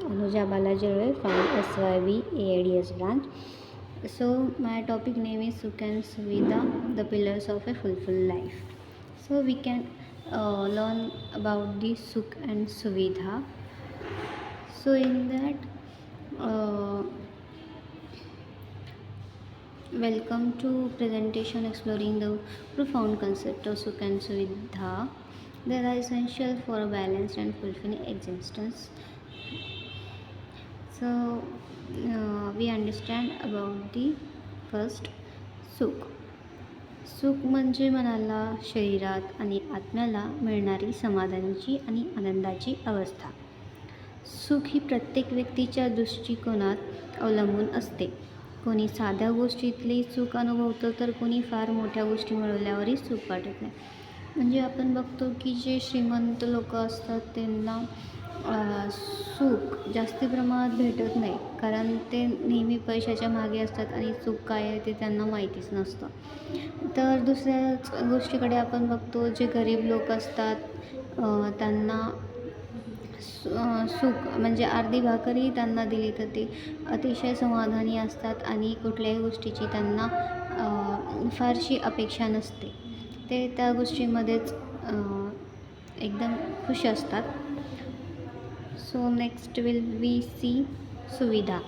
Anuja Balaji from SYB AIDS branch. So my topic name is Sukh and Suvidha, the pillars of a fulfilled life. So we can learn about the Sukh and Suvidha. So in that, welcome to presentation exploring the profound concept of Sukh and Suvidha. They are essential for a balanced and fulfilling existence. So we understand about the first सुख. सुख म्हणजे मनाला, शरीरात आणि आत्म्याला मिळणारी समाधानाची आणि आनंदाची अवस्था. सुख ही प्रत्येक व्यक्तीच्या दृष्टिकोनात अवलंबून असते. कोणी साध्या गोष्टीतले सुख अनुभवतं तर कोणी फार मोठ्या गोष्टी मिळवल्यावरही सुख वाटत नाही. म्हणजे आपण बघतो की जे श्रीमंत लोक असतात त्यांना सुख जास्त प्रमाणात भेटत नाही, कारण ते नेहमी पैशाच्या मागे असतात आणि सुख काय आहे ते त्यांना माहितीच नसतं. तर दुसऱ्याच गोष्टीकडे आपण बघतो, जे गरीब लोक असतात त्यांना सुख म्हणजे अर्धी भाकरही त्यांना दिली तर ते अतिशय समाधानी असतात आणि कुठल्याही गोष्टीची त्यांना फारशी अपेक्षा नसते. ते त्या गोष्टीमध्येच एकदम खुश असतात. So next will we see सुविधा.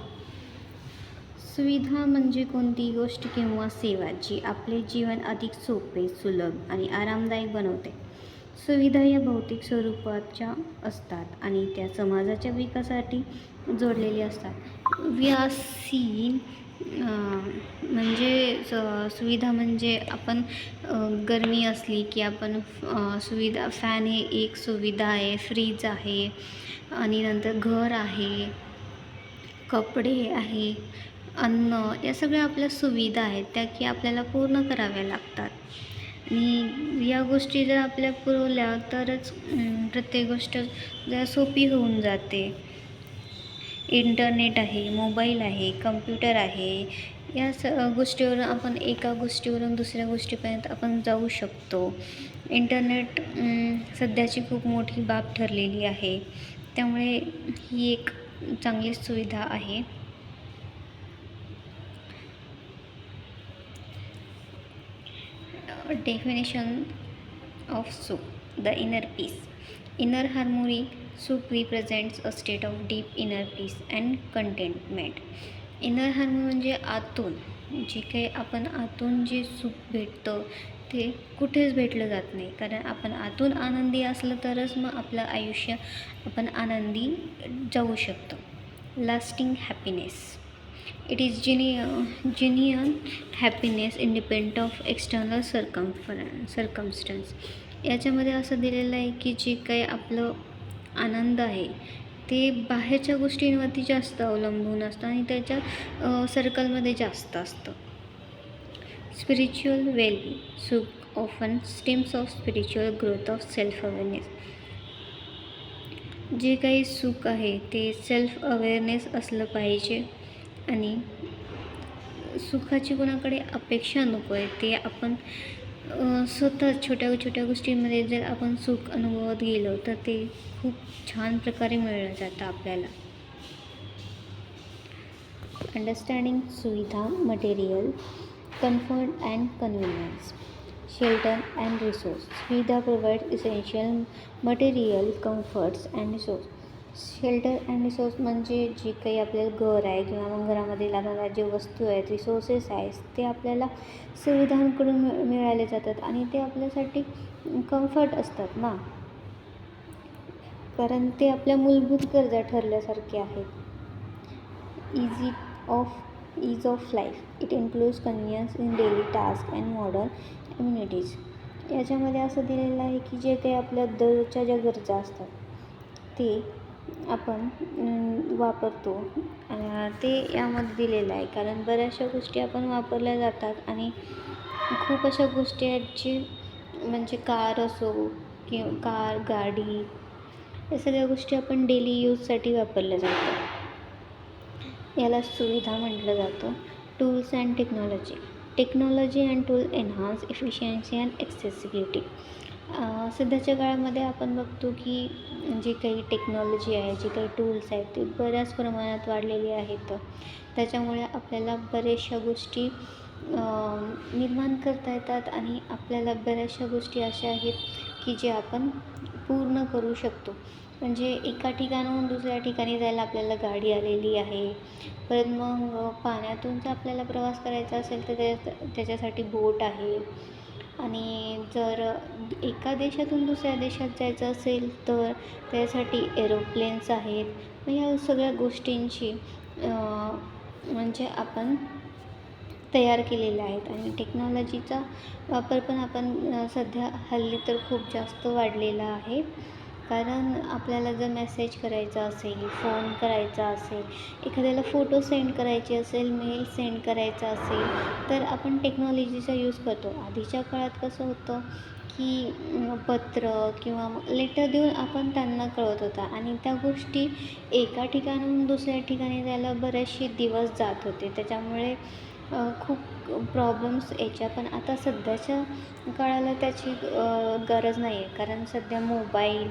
सुविधा म्हणजे कोणतीही गोष्ट किंवा सेवा जी आपले जीवन अधिक सोपे, सुलभ आणि आरामदायक बनवते. सुविधा या भौतिक स्वरूपाच्या असतात आणि त्या समाजाच्या विकासासाठी जोडलेल्या असतात. वी आर सीन म्हणजे सुविधा म्हणजे आपण गरमी असली की आपण सुविधा, फॅन हे एक सुविधा आहे, फ्रीज आहे आणि नंतर घर आहे, कपडे आहे, अन्न, या सगळ्या आपल्या सुविधा आहेत त्या की आपल्याला पूर्ण कराव्या लागतात. आणि या गोष्टी जर आपल्या पुरवल्या तरच प्रत्येक गोष्ट जरा सोपी होऊन जाते. इंटरनेट आहे, मोबाईल आहे, कम्प्युटर आहे, या गोष्टीवरून आपण एका गोष्टीवरून दुसऱ्या गोष्टीपर्यंत आपण जाऊ शकतो. इंटरनेट सध्याची खूप मोठी बाब ठरलेली आहे, त्यामुळे ही एक चांगली सुविधा आहे. Definition of Sukh. The inner peace. Inner harmony. Sukh represents a state of deep inner peace and contentment. Inner harmony म्हणजे आतून जे काही आपण आतून जे सुख भेटतं ते कुठेच भेटलं जात नाही, कारण आपण आतून आनंदी असलं तरच मग आपलं आयुष्य आपण आनंदी जाऊ शकतो. Lasting happiness. It is genuine happiness independent of external circumstance. याच्यामध्ये असं दिलेलं आहे की जे काही आपलं आनंद आहे ते बाहेरच्या गोष्टींवरती जास्त अवलंबून असतं आणि त्याच्या सर्कलमध्ये जास्त असतं. Spiritual value. सुख often stems of spiritual growth of self awareness. जे काही सुख आहे ते सेल्फ अवेअरनेस असलं पाहिजे आणि सुखाची कोणाकडे अपेक्षा नको आहे. ते आपण स्वतः छोट्या छोट्या गोष्टींमध्ये जर आपण सुख अनुभवत गेलो तर ते खूप छान प्रकारे मिळलं जातं आपल्याला. अंडरस्टँडिंग सुविधा. Material comfort and convenience. Shelter and resource. सुविधा provide essential material comforts and resource. Shelter and resource म्हणजे जे काही आपल्याला घर आहे किंवा मग घरामध्ये लागणाऱ्या जे वस्तू आहेत, रिसोर्सेस आहेत, ते आपल्याला सुविधांकडून मिळाले जातात आणि ते आपल्यासाठी कम्फर्ट असतात ना, कारण ते आपल्या मूलभूत गरजा ठरल्यासारखे आहेत. Ease of life. It includes convenience in daily task and modern immunities. याच्यामध्ये असं दिलेलं आहे की जे काही आपल्या दररोजच्या ज्या गरजा असतात ते आपण वापरतो ते यामध्ये दिलेलं आहे, कारण बऱ्याचशा गोष्टी आपण वापरल्या जातात आणि खूप अशा गोष्टी आहेत जी म्हणजे कार असो किंवा कार, गाडी, या सगळ्या गोष्टी आपण डेली यूजसाठी वापरल्या जातात. याला सुविधा म्हटलं जातं. Tools and technology. Technology and tool enhance efficiency and accessibility. सध्याच्या काळामध्ये आपण बघतो की जी काही टेक्नॉलॉजी आहे, जी काही टूल्स आहेत ते बऱ्याच प्रमाणात वाढलेली आहेत. त्याच्यामुळे आपल्याला बऱ्याचशा गोष्टी निर्माण करता येतात आणि आपल्याला बऱ्याचशा गोष्टी अशा आहेत की जे आपण पूर्ण करू शकतो. म्हणजे एका ठिकाणाहून दुसऱ्या ठिकाणी जायला आपल्याला गाडी आलेली आहे. परत मग पाण्यातून जर आपल्याला प्रवास करायचा असेल तर त्याच्यासाठी बोट आहे. आणि जर एका देशातून दुसऱ्या देशात जायचं असेल तर त्यासाठी एरोप्लेन्स आहेत. मग या सगळ्या गोष्टींची म्हणजे आपण तयार केलेल्या आहेत आणि टेक्नॉलॉजीचा वापर पण आपण सध्या हल्ली तर खूप जास्त वाढलेला आहे. कारण आपल्याला जर मेसेज करायचा असेल, फोन करायचा असेल, एखाद्याला फोटो सेंड करायचे असेल, मेल सेंड करायचा असेल, तर आपण टेक्नॉलॉजीचा यूज करतो. आधीच्या काळात कसं होतं की पत्र किंवा लेटर देऊन आपण त्यांना कळवत होता आणि त्या गोष्टी एका ठिकाणाहून दुसऱ्या ठिकाणी जायला बरेचसे दिवस जात होते. त्याच्यामुळे खूप प्रॉब्लेम्स यायच्या. पण आता सध्याच्या काळाला त्याची गरज नाही आहे. कारण सध्या मोबाईल,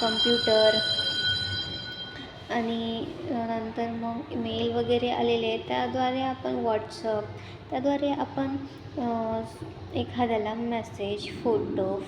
कम्प्युटर आणि नंतर मग मेल वगैरे आलेले आहेत. त्याद्वारे आपण व्हॉट्सअप त्याद्वारे आपण एखाद्याला मेसेज, फोटो